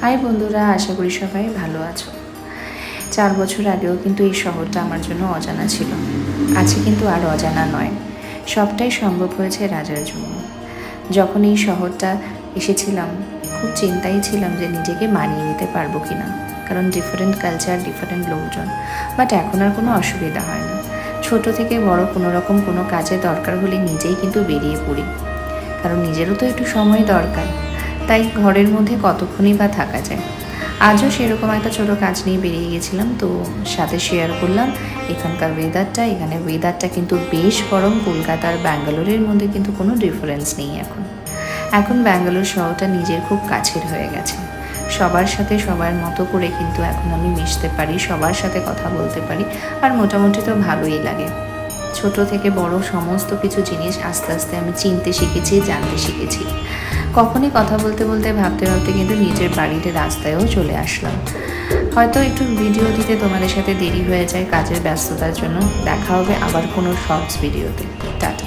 High বন্ধুরা, আশা করি সবাই ভালো আছো। 4 বছর আগেও কিন্তু এই শহরটা আমার জন্য অজানা ছিল। আছে কিন্তু আর অজানা নয়। সবটাই সম্ভব হয়েছে রাজার জন্য। যখন এই শহরটা এসেছিলাম, খুব চিন্তায় ছিলাম যে নিজেকে মানিয়ে নিতে পারবো কিনা, কারণ ডিফারেন্ট কালচার, ডিফারেন্ট লোকজন। বাট এখন আর কোনো অসুবিধা হয় না। ছোট থেকে বড় কোনো কাজে দরকার হলে নিজেই কিন্তু বেরিয়ে পড়ি, কারণ নিজেরও তো একটু সময় দরকার। তাই ঘরের মধ্যে কতক্ষণই বা থাকা যায়। আজও সেরকম একটা ছোটো কাজ নিয়ে বেরিয়ে গেছিলাম, তো সাথে শেয়ার করলাম এখানকার ওয়েদারটা। এখানে ওয়েদারটা কিন্তু বেশ গরম। কলকাতার ব্যাঙ্গালোরের মধ্যে কিন্তু কোনো ডিফারেন্স নেই। এখন ব্যাঙ্গালোর শহরটা নিজের খুব কাছের হয়ে গেছে। সবার সাথে সবার মতো করে কিন্তু এখন আমি মিশতে পারি, সবার সাথে কথা বলতে পারি, আর মোটামুটি তো ভালোই লাগে। ছোট থেকে বড় সমস্ত কিছু জিনিস আস্তে আস্তে আমি চিনতে শিখেছি, জানতে শিখেছি। কখনই কথা বলতে বলতে ভাবতে ভাবতে কিন্তু নিজের বাড়িতে রাস্তায়ও চলে আসলাম। হয়তো একটু ভিডিও দিতে তোমাদের সাথে দেরি হয়ে যায় কাজের ব্যস্ততার জন্য। দেখা হবে আবার কোনো শর্টস ভিডিওতে। টাটা।